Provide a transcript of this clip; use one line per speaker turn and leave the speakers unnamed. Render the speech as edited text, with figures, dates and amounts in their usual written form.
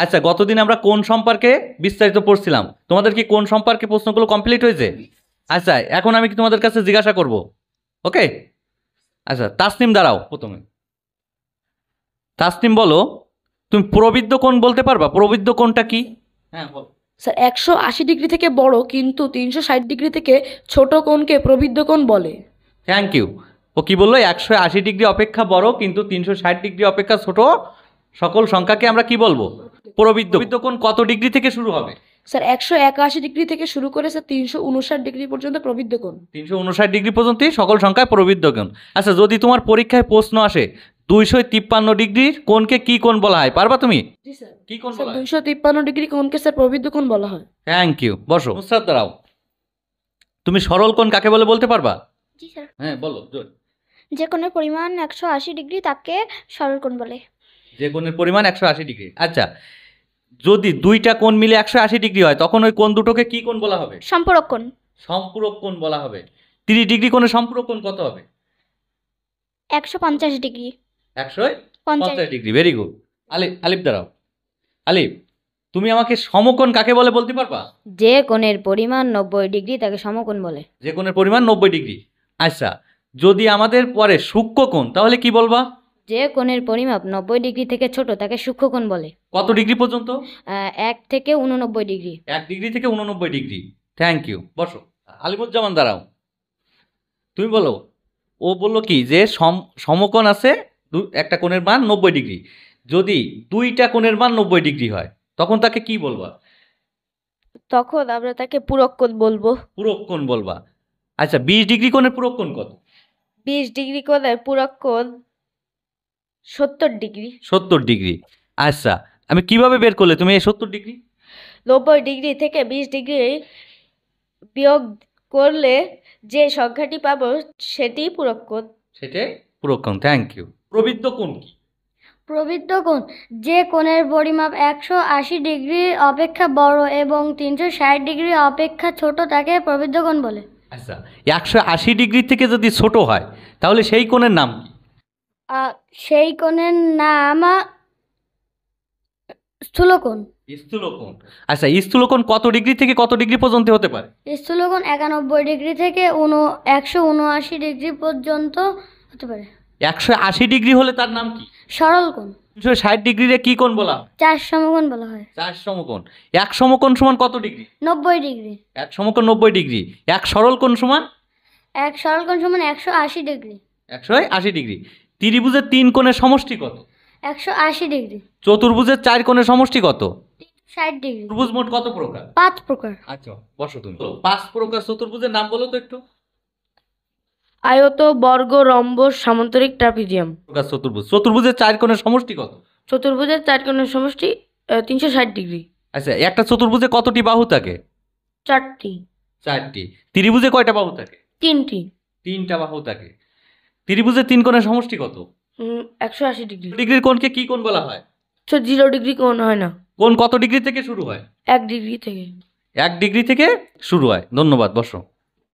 আচ্ছা, গতদিন আমরা কোণ সম্পর্কে বিস্তারিত পড়ছিলাম। তোমাদের কি কোণ সম্পর্কে প্রশ্নগুলো কমপ্লিট হয়েছে? আচ্ছা, এখন আমি কি তোমাদের কাছে জিজ্ঞাসা করব? ওকে। আচ্ছা, তাসনিম দাঁড়াও। প্রথমে তাসনিম বলো, তুমি প্রবৃদ্ধ কোণ বলতে পারবা? প্রবৃদ্ধ কোণটা কি? হ্যাঁ বলো।
স্যার 180 ডিগ্রি থেকে বড় কিন্তু 360 ডিগ্রি থেকে ছোট কোণকে প্রবৃদ্ধ কোণ বলে।
Thank you. ও কি বললো? 180 ডিগ্রি অপেক্ষা বড় কিন্তু 360 ডিগ্রি অপেক্ষা ছোট সকল সংখ্যাকে আমরা কি বলবো? প্রবৃদ্ধ। প্রবৃদ্ধ কোণ কত ডিগ্রি থেকে শুরু হবে?
স্যার 181 ডিগ্রি থেকে শুরু করে স্যার 359 ডিগ্রি পর্যন্ত প্রবৃদ্ধ কোণ।
359 ডিগ্রি পর্যন্তই সকল সংখ্যায় প্রবৃদ্ধ কোণ। আচ্ছা, যদি তোমার পরীক্ষায় প্রশ্ন আসে 253 ডিগ্রির কোণকে কি কোণ বলা হয়, পারবা তুমি?
জি স্যার।
কি কোণ
স্যার
বলা হয়?
253 ডিগ্রি কোণকে স্যার প্রবৃদ্ধ কোণ বলা হয়।
Thank you. বসো। নুসরাত দাঁড়াও। তুমি সরল কোণ কাকে বলে বলতে পারবা?
জি স্যার।
হ্যাঁ বলো।
যে কোণের পরিমাণ 180 ডিগ্রি তাকে সরল কোণ বলে।
যে কোণের পরিমাণ 180 ডিগ্রি। আচ্ছা, যদি দুইটা কোণ মিলে 180 ডিগ্রি হয় তখন ওই কোণ দুটোকে কি কোণ বলা হবে?
সম্পূরক কোণ।
সম্পূরক কোণ বলা হবে। 30 ডিগ্রি কোণের সম্পূরক কোণ কত হবে?
150 ডিগ্রি।
150 ডিগ্রি। Very good. আলিফ দাঁড়াও। আলিফ, তুমি আমাকে সমকোণ কাকে বলে বলতে পারবা?
যে কোণের পরিমাণ 90 ডিগ্রি তাকে সমকোণ বলে।
যে কোণের পরিমাণ 90 ডিগ্রি। আচ্ছা, যদি আমাদের পরে সূক্ষ্মকোণ তাহলে কি বলবা?
যে কোণের পরিমাপ 90 ডিগ্রি থেকে ছোট তাকে সূক্ষ্মকোণ বলে।
কত ডিগ্রি পর্যন্ত?
1 থেকে 89 ডিগ্রি।
1 ডিগ্রি থেকে 89 ডিগ্রি। Thank you. বসো। আলিমুজ্জামান দাঁড়াও। তুমি বলো। ও বললো কি যে সমকোণ আছে, একটা কোণের মান 90 ডিগ্রি। যদি দুইটা কোণের মান 90 ডিগ্রি হয় তখন তাকে কি বলবা?
তখন আমরা তাকে পূরক কোণ বলবো।
পূরক কোণ বলবা। আচ্ছা, 20 ডিগ্রি কোণের পূরক কোণ কত?
20 ডিগ্রি কোণের পূরক কোণ 70 ডিগ্রি।
70 ডিগ্রি। আচ্ছা, আমি কিভাবে বের করলে তুমি এই 70 ডিগ্রি?
90 ডিগ্রি থেকে 20 ডিগ্রি বিয়োগ করলে যে সংখ্যাটি পাবো সেটি পূরক কোণ।
সেটাই পূরক কোণ। Thank you. প্রবৃদ্ধ কোণ কি?
প্রবৃদ্ধ কোণ যে কোণের পরিমাপ 180 ডিগ্রি অপেক্ষা বড় এবং 360 ডিগ্রি অপেক্ষা ছোট তাকে প্রবৃদ্ধ কোণ বলে।
আচ্ছা, 180 ডিগ্রি থেকে যদি ছোট হয় তাহলে সেই কোণের নাম কি?
সেই কোণের নাম স্থূলকোণ।
স্থূলকোণ। আচ্ছা, স্থূলকোণ কত ডিগ্রি থেকে কত ডিগ্রি পর্যন্ত হতে পারে?
স্থূলকোণ 91 ডিগ্রি থেকে 179 ডিগ্রি পর্যন্ত হতে পারে।
180 ডিগ্রি হলে তার নাম কি?
সরল কোণ।
360 ডিগ্রিরে কি কোণ বলা হয়?
4 সমকোণ বলা হয়।
4 সমকোণ। এক সমকোণ সমান কত ডিগ্রি?
90 ডিগ্রি।
এক সমকোণ 90 ডিগ্রি। এক সরল কোণ সমান?
এক সরল কোণ সমান 180 ডিগ্রি।
180 ডিগ্রি। ত্রিভুজের 3 কোণের সমষ্টি কত?
180 ডিগ্রি।
চতুর্ভুজের 4 কোণের সমষ্টি কত?
60 ডিগ্রি।
চতুর্ভুজ মোট কত প্রকার?
5 প্রকার।
আচ্ছা, বসো তুমি। 5 প্রকার চতুর্ভুজের নাম বলো তো একটু।
আয়ত, বর্গ, রম্বস, সামান্তরিক, ট্রাপিজিয়াম।
প্রকার চতুর্ভুজ। চতুর্ভুজের 4 কোণের সমষ্টি কত?
চতুর্ভুজের 4 কোণের সমষ্টি 360 ডিগ্রি।
আচ্ছা, একটা চতুর্ভুজে কতটি বাহু থাকে?
4টি।
4টি। ত্রিভুজে কয়টা বাহু থাকে?
3টি।
3টা বাহু থাকে। ত্রিভুজের 3 কোণের সমষ্টি কত?
180 ডিগ্রি।
ডিগ্রির কোণকে কি কোণ বলা হয়?
0 ডিগ্রি কোণ হয় না।
কোণ কত ডিগ্রি থেকে শুরু হয়?
1 ডিগ্রি থেকে।
1 ডিগ্রি থেকে শুরু হয়। ধন্যবাদ। বসো।